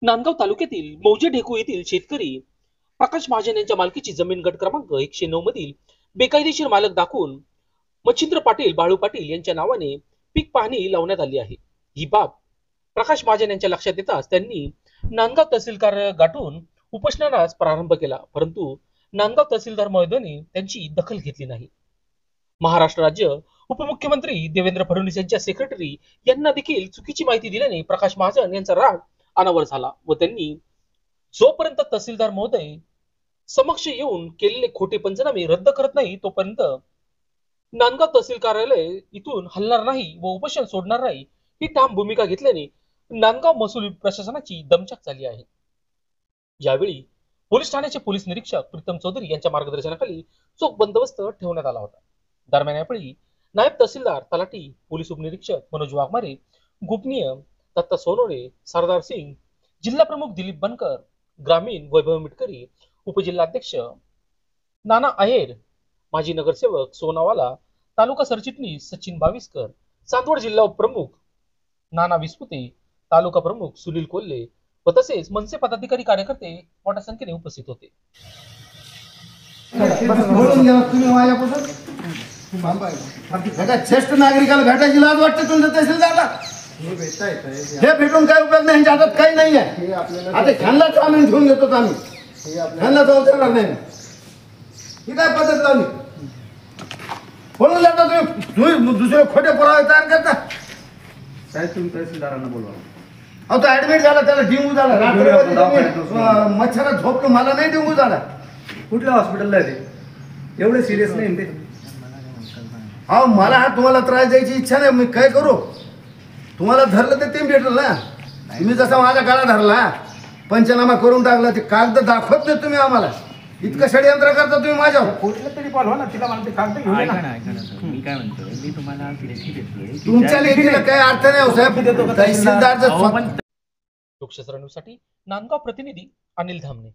नांदगाव तालुक्यातील मौजे ढेकू येथील शेतकरी प्रकाश महाजन यांच्या मालकीची जमीन गट क्रमांक 109 मधील बेकायदेशीर मालक दाखवून मच्छिंद्र पाटील बाळू पाटील यांच्या नावाने पीक पाहणी लावण्यात आली आहे। ही बाब प्रकाश महाजन यांच्या लक्षात येताच त्यांनी नांदगाव तहसील कार्यालय गाठून उपोषणास प्रारंभ केला, परंतु नांदगाव तहसीलदार महोदयांनी त्यांची दखल घेतली नाही। महाराष्ट्र राज्य उपमुख्यमंत्री देवेंद्र फडणवीस यांच्या सेक्रेटरी यांना देखील चुकीची माहिती दिल्याने प्रकाश महाजन यांचा राग अनावर झाला व त्यांनी जोपर्यंत तहसीलदार महोदय समक्ष येऊन केलेले खोटे पंचनामे रद्द करत नाही तोपर्यंत नांदगाव तहसील कार्यालय इथून हलणार नाही व उपोषण सोडणार नाही ही ठाम भूमिका घेतल्याने नांदगाव महसूल प्रशासनाची दमछाक झाली आहे। यावेळी पोलीस ठाण्याचे पोलीस निरीक्षक प्रीतम चौधरी यांच्या मार्गदर्शनाखाली चोख बंदोबस्त ठेवण्यात आला होता। दरम्यान यावेळी नायब तहसीलदार तलाठी पोलीस उपनिरीक्षक मनोज वाघमारे, गोपनीय दत्ता सोनवणे, सरदार सिंग, जिल्हा प्रमुख दिलीप बनकर, ग्रामीण वैभव मिटकरी, उपजिल्हाध्यक्ष नाना आहेर, माजी नगरसेवक सोनावाला, तालुका सरचिटणीस सचिन बाविस्कर, चांदवड जिल्हा उपप्रमुख नाना विस्पुते, तालुका प्रमुख सुनील कोल्हे व तसेच मनसे पदाधिकारी कार्यकर्ते मोठ्या संख्येने उपस्थित होते। ज्येष्ठ नागरिकाला भेटायची लाज वाटते तुमच्या तहसीलदारला? हे भेटून काय उपयोग नाही, हातात काही नाही आहे। आता ह्यांनाच आम्ही घेऊन घेतो, आम्ही ह्यांना जाऊ देणार नाही। ही काय पद्धत लावली? बोलून जाता तुम्ही दुसरे खोटे पुरावे तयार करता। साहेब तुम्ही तहसीलदारांना बोलवा। अहो तो ऍडमिट झाला, त्याला डेंग्यू झाला, रात्रभर मच्छरात झोपलो, मला नाही डेंग्यू झाला। कुठल्या हॉस्पिटलला आहे ते? एवढे सिरियस नाही ते? अहो मला हा तुम्हाला त्रास द्यायची इच्छा नाही, मी काय करू? तुम्हाला धरलं तर ते भेटलं ना। तुम्ही जसा माझा गळा धरला, पंचनामा करून टाकला, ते कागद दाखवत नाही तुम्ही आम्हाला। इतकं षडयंत्र करता तुम्ही माझ्यावर। कुठलं तरी बोलवा ना, तिला म्हणते कागद घेऊन ये ना। मी काय म्हणतो, मी तुम्हाला लेखी देतोय। तुमच्या लेखीला काही अर्थ नाही हो साहेब। तहसीलदार लोकशाही न्यूजसाठी नांदगाव प्रतिनिधी अनिल धामणे।